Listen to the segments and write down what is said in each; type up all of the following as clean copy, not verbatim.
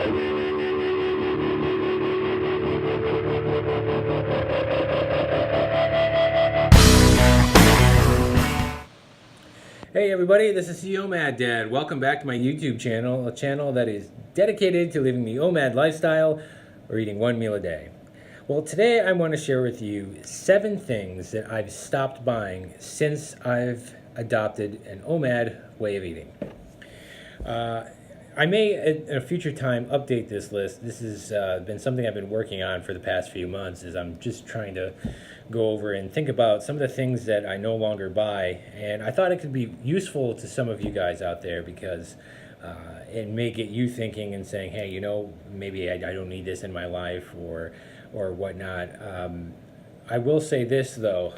Hey everybody, this is the OMAD Dad. Welcome back to my YouTube channel, a channel that is dedicated to living the OMAD lifestyle or eating one meal a day. Well, today I want to share with you 7 things that I've stopped buying since I've adopted an OMAD way of eating. I may, at a future time, update this list. This has been something I've been working on for the past few months, as I'm just trying to go over and think about some of the things that I no longer buy. And I thought it could be useful to some of you guys out there because it may get you thinking and saying, hey, maybe I don't need this in my life or whatnot. I will say this, though.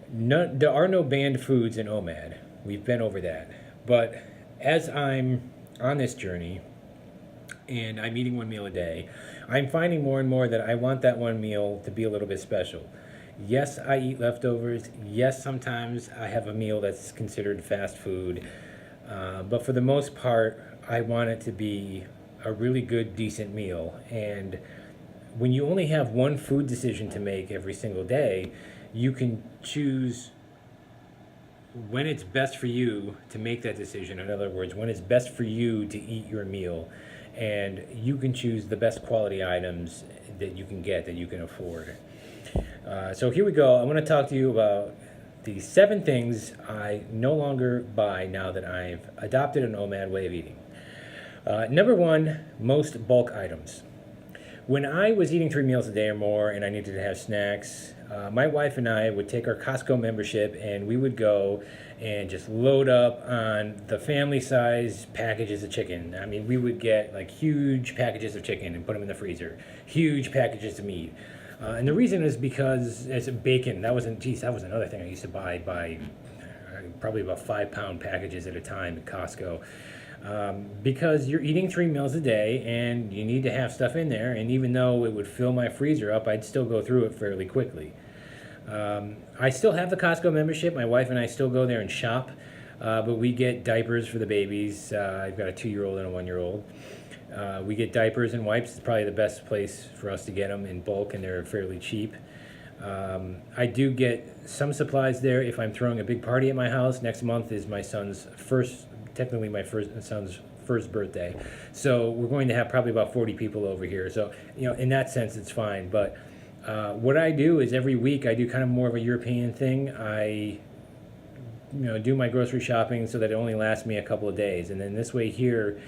There are no banned foods in OMAD. We've been over that. But as I'm on this journey and I'm eating one meal a day, I'm finding more and more that I want that one meal to be a little bit special. Yes, I eat leftovers. Yes, sometimes I have a meal that's considered fast food. But for the most part, I want it to be a really good, decent meal. And when you only have one food decision to make every single day, you can choose when it's best for you to make that decision. In other words, when it's best for you to eat your meal, and you can choose the best quality items that you can get, that you can afford. So here we go. I want to talk to you about the 7 things I no longer buy now that I've adopted an OMAD way of eating. Number 1, most bulk items. When I was eating 3 meals a day or more and I needed to have snacks, my wife and I would take our Costco membership and we would go and just load up on the family size packages of chicken. I mean, we would get like huge packages of chicken and put them in the freezer, huge packages of meat. And the reason is because it's bacon. That was another thing I used to buy probably about 5-pound packages at a time at Costco. Because you're eating 3 meals a day and you need to have stuff in there, and even though it would fill my freezer up, I'd still go through it fairly quickly. I still have the Costco membership. My wife and I still go there and shop, but we get diapers for the babies. I've got a 2-year-old and a 1-year-old. We get diapers and wipes. It's probably the best place for us to get them in bulk, and they're fairly cheap. I do get some supplies there if I'm throwing a big party at my house. Next month is my son's son's first birthday, so we're going to have probably about 40 people over here. So in that sense, it's fine. But what I do is every week I do kind of more of a European thing. I do my grocery shopping so that it only lasts me a couple of days, and then this way here,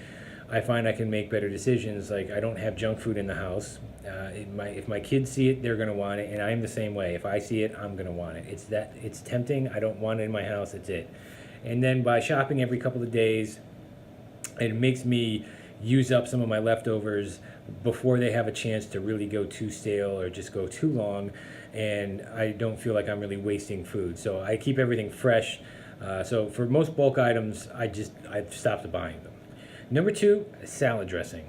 I find I can make better decisions. Like, I don't have junk food in the house. If my kids see it, they're going to want it, and I'm the same way. If I see it, I'm going to want it. It's tempting. I don't want it in my house. That's it. And then by shopping every couple of days, it makes me use up some of my leftovers before they have a chance to really go too stale or just go too long, and I don't feel like I'm really wasting food. So I keep everything fresh. So for most bulk items, I've stopped buying them. Number 2, salad dressing.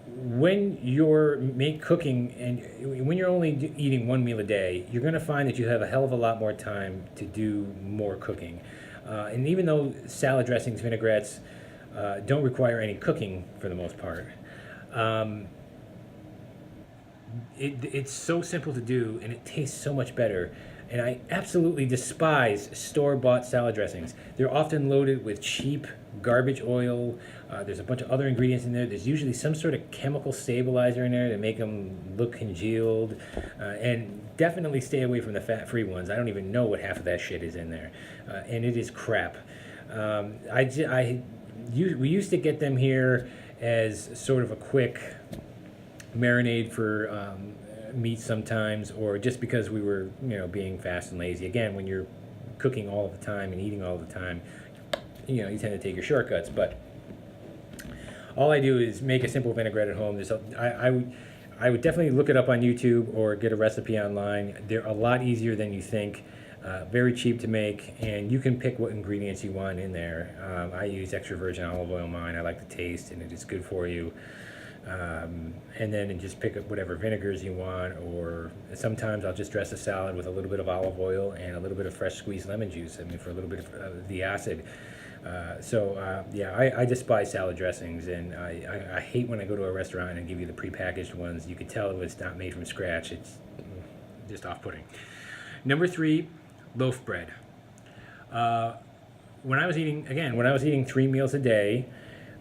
When you're cooking and when you're only eating 1 meal a day, you're going to find that you have a hell of a lot more time to do more cooking. And even though salad dressings, vinaigrettes don't require any cooking for the most part, it's so simple to do and it tastes so much better. And I absolutely despise store-bought salad dressings. They're often loaded with cheap garbage oil. There's a bunch of other ingredients in there. There's usually some sort of chemical stabilizer in there to make them look congealed. And definitely stay away from the fat-free ones. I don't even know what half of that shit is in there. And it is crap. We used to get them here as sort of a quick marinade for meat sometimes, or just because we were being fast and lazy. Again, when you're cooking all the time and eating all the time, you tend to take your shortcuts. But all I do is make a simple vinaigrette at home. I would definitely look it up on YouTube or get a recipe online. They're a lot easier than you think. Very cheap to make, and you can pick what ingredients you want in there. I use extra virgin olive oil in mine. I like the taste, and it is good for you. And then just pick up whatever vinegars you want, or sometimes I'll just dress a salad with a little bit of olive oil and a little bit of fresh squeezed lemon juice. I mean, for a little bit of the acid. Yeah, I despise salad dressings, and I hate when I go to a restaurant and give you the prepackaged ones. You could tell it was not made from scratch. It's just off-putting. Number three, loaf bread. When I was eating 3 meals a day,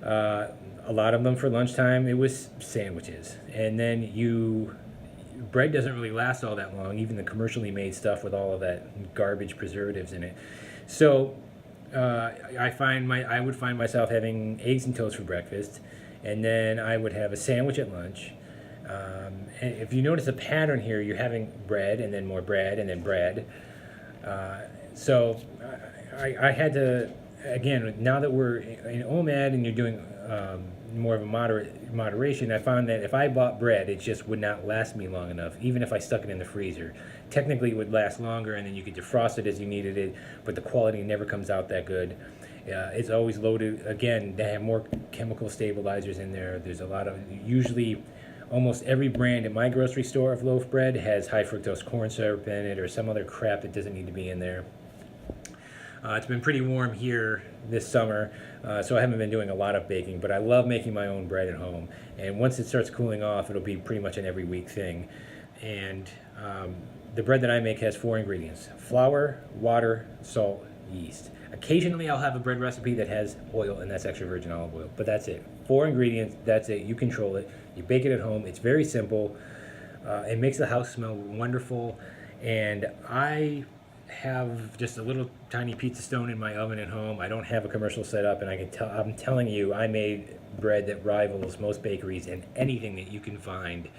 a lot of them for lunchtime, it was sandwiches. And then bread doesn't really last all that long, even the commercially made stuff with all of that garbage preservatives in it. So I would find myself having eggs and toast for breakfast, and then I would have a sandwich at lunch. And if you notice a pattern here, you're having bread and then more bread and then bread. So I had to, again, now that we're in OMAD and you're doing more of a moderation, I found that if I bought bread, it just would not last me long enough, even if I stuck it in the freezer. Technically, it would last longer, and then you could defrost it as you needed it, but the quality never comes out that good. It's always loaded, again, they have more chemical stabilizers in there. There's a lot of, usually, almost every brand in my grocery store of loaf bread has high fructose corn syrup in it or some other crap that doesn't need to be in there. It's been pretty warm here this summer, so I haven't been doing a lot of baking, but I love making my own bread at home. And once it starts cooling off, it'll be pretty much an every week thing. And the bread that I make has 4 ingredients: flour, water, salt, yeast. Occasionally I'll have a bread recipe that has oil, and that's extra virgin olive oil, but that's it. 4 ingredients, that's it. You control it. You bake it at home. It's very simple. It makes the house smell wonderful, and I have just a little tiny pizza stone in my oven at home. I don't have a commercial setup, and I'm telling you, I made bread that rivals most bakeries and anything that you can find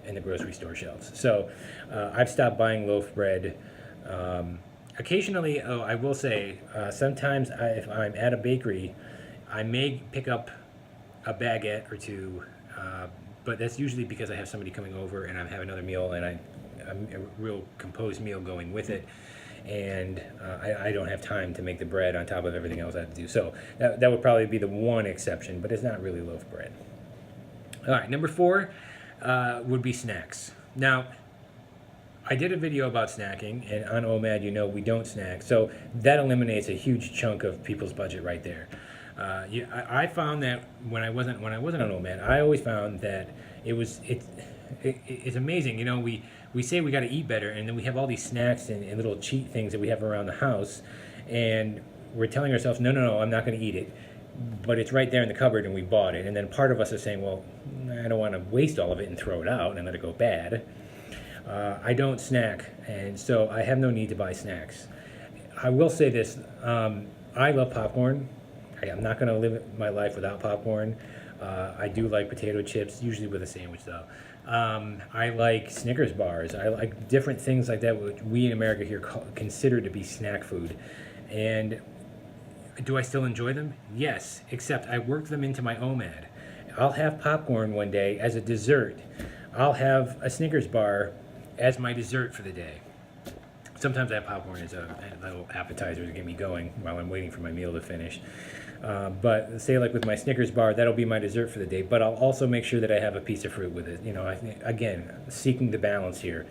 in the grocery store shelves. So I've stopped buying loaf bread. Occasionally, I will say, sometimes if I'm at a bakery, I may pick up a baguette or two, but that's usually because I have somebody coming over and I have another meal and a real composed meal going with it. And I don't have time to make the bread on top of everything else I have to do. So that would probably be the one exception, but it's not really loaf bread. All right, number 4 would be snacks. Now, I did a video about snacking, and on OMAD, we don't snack. So that eliminates a huge chunk of people's budget right there. I found that when I wasn't on OMAD, I always found that it's amazing. We say we got to eat better, and then we have all these snacks and little cheat things that we have around the house, and we're telling ourselves, no, I'm not going to eat it. But it's right there in the cupboard, and we bought it. And then part of us is saying, well, I don't want to waste all of it and throw it out and let it go bad. I don't snack, and so I have no need to buy snacks. I will say this, I love popcorn. I'm not going to live my life without popcorn. I do like potato chips, usually with a sandwich though. I like Snickers bars. I like different things like that, which we in America here consider to be snack food. And do I still enjoy them? Yes, except I work them into my OMAD. I'll have popcorn one day as a dessert. I'll have a Snickers bar as my dessert for the day. Sometimes I have popcorn as a little appetizer to get me going while I'm waiting for my meal to finish. But say like with my Snickers bar, that'll be my dessert for the day. But I'll also make sure that I have a piece of fruit with it. Again, seeking the balance here.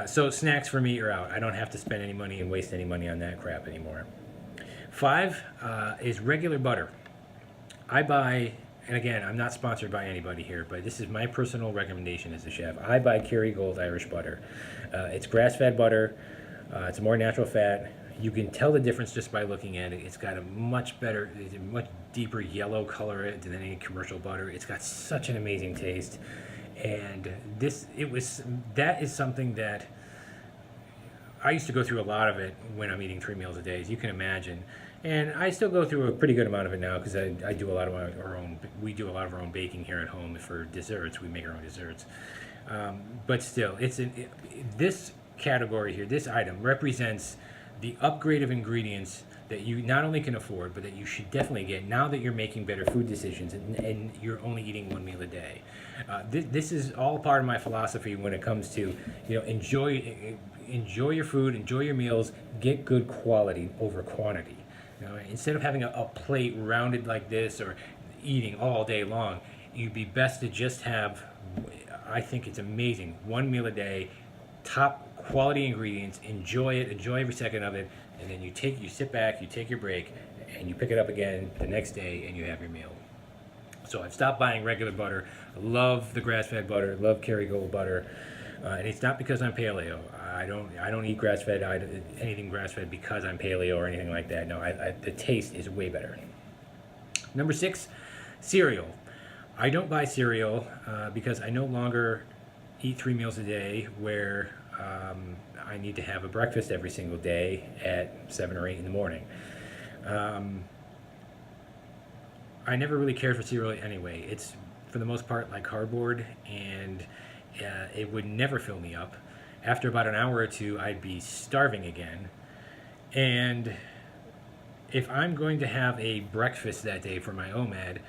So snacks for me are out. I don't have to spend any money and waste any money on that crap anymore. 5 is regular butter. I buy, and again, I'm not sponsored by anybody here, but this is my personal recommendation as a chef. I buy Kerrygold Irish butter. It's grass-fed butter. It's more natural fat. You can tell the difference just by looking at it. It's got a much deeper yellow color than any commercial butter. It's got such an amazing taste. And that is something that I used to go through a lot of it when I'm eating 3 meals a day, as you can imagine. And I still go through a pretty good amount of it now because I do a lot of we do a lot of our own baking here at home for desserts. We make our own desserts. But still, this category here, this item represents the upgrade of ingredients that you not only can afford, but that you should definitely get now that you're making better food decisions and you're only eating 1 meal a day. This is all part of my philosophy when it comes to, enjoy your food, enjoy your meals, get good quality over quantity. Instead of having a plate rounded like this or eating all day long, you'd be best to just have, I think it's amazing, 1 meal a day, top quality ingredients, enjoy it, enjoy every second of it, and then you sit back, you take your break, and you pick it up again the next day and you have your meal. So I've stopped buying regular butter. I love the grass-fed butter, love Kerrygold butter, and it's not because I'm paleo. I don't eat grass-fed anything grass-fed because I'm paleo or anything like that. No, the taste is way better. Number 6, cereal. I don't buy cereal because I no longer eat 3 meals a day where I need to have a breakfast every single day at 7 or 8 in the morning. I never really cared for cereal anyway. It's, for the most part, like cardboard, and it would never fill me up. After about an hour or two, I'd be starving again. And if I'm going to have a breakfast that day for my OMAD,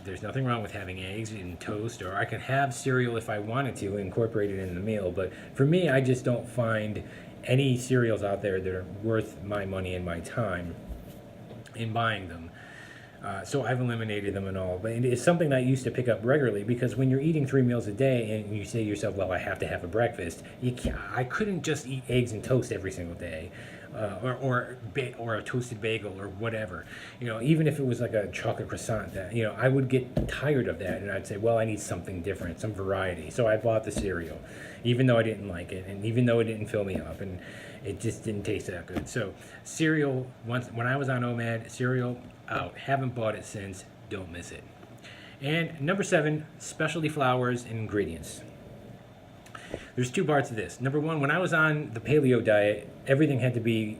there's nothing wrong with having eggs and toast, or I can have cereal if I wanted to, incorporate it in the meal. But for me, I just don't find any cereals out there that are worth my money and my time in buying them. So I've eliminated them and all. But it's something that I used to pick up regularly, because when you're eating 3 meals a day and you say to yourself, well, I have to have a breakfast, I couldn't just eat eggs and toast every single day. Or a toasted bagel or whatever, even if it was like a chocolate croissant, that I would get tired of that, and I'd say, well, I need something different, some variety. So I bought the cereal, even though I didn't like it, and even though it didn't fill me up, and it just didn't taste that good. So cereal, when I was on OMAD, cereal out. Haven't bought it since. Don't miss it. And number 7, specialty flours and ingredients. There's 2 parts of this. Number 1, when I was on the paleo diet, everything had to be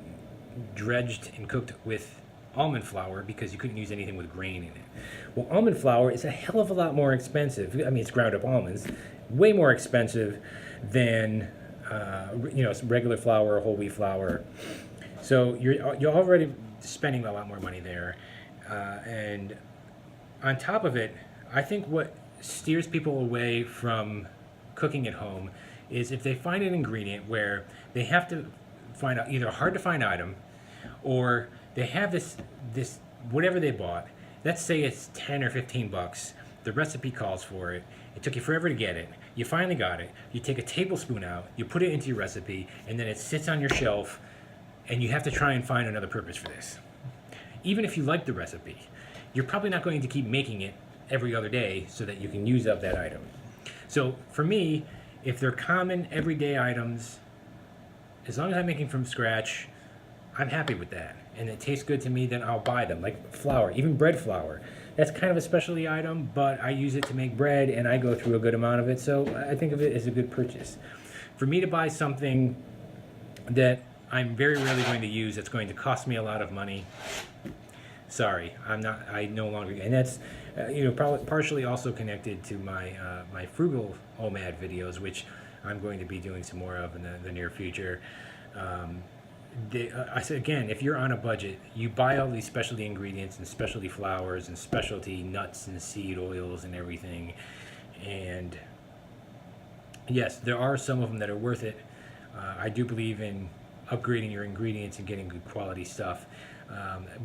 dredged and cooked with almond flour because you couldn't use anything with grain in it. Well, almond flour is a hell of a lot more expensive. I mean, it's ground up almonds, way more expensive than regular flour or whole wheat flour. So you're already spending a lot more money there, and on top of it, I think what steers people away from cooking at home is if they find an ingredient where they have to find out either a hard to find item, or they have this whatever they bought. Let's say it's 10 or 15 bucks. The recipe calls for it. It took you forever to get it. You finally got it. You take a tablespoon out, you put it into your recipe, and then it sits on your shelf, and you have to try and find another purpose for this. Even if you like the recipe, you're probably not going to keep making it every other day so that you can use up that item. So for me, if they're common everyday items, as long as I'm making from scratch, I'm happy with that, and it tastes good to me, then I'll buy them. Like flour, even bread flour. That's kind of a specialty item, but I use it to make bread, and I go through a good amount of it, so I think of it as a good purchase. For me to buy something that I'm very rarely going to use, that's going to cost me a lot of money, sorry, I no longer, and that's probably partially also connected to my my frugal OMAD videos, which I'm going to be doing some more of in the near future. I said again, if you're on a budget, you buy all these specialty ingredients and specialty flours and specialty nuts and seed oils and everything. And yes, there are some of them that are worth it. I do believe in upgrading your ingredients and getting good quality stuff.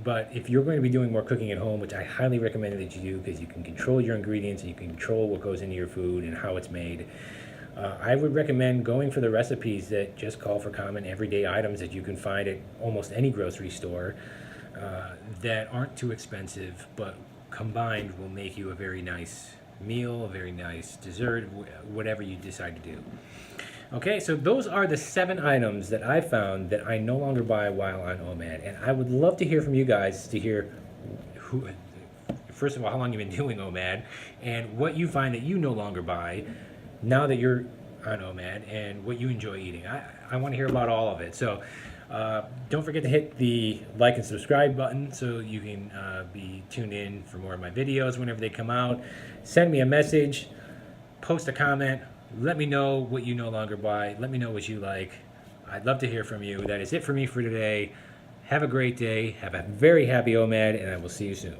But if you're going to be doing more cooking at home, which I highly recommend that you do, because you can control your ingredients and you can control what goes into your food and how it's made, I would recommend going for the recipes that just call for common everyday items that you can find at almost any grocery store, that aren't too expensive, but combined will make you a very nice meal, a very nice dessert, whatever you decide to do. Okay, so those are the 7 items that I found that I no longer buy while on OMAD, and I would love to hear from you guys, to hear first of all, how long you've been doing OMAD, and what you find that you no longer buy now that you're on OMAD, and what you enjoy eating. I want to hear about all of it. So don't forget to hit the like and subscribe button so you can be tuned in for more of my videos whenever they come out. Send me a message, post a comment, let me know what you no longer buy, let me know what you like. I'd love to hear from you. That is it for me for today. Have a great day, have a very happy OMAD, and I will see you soon.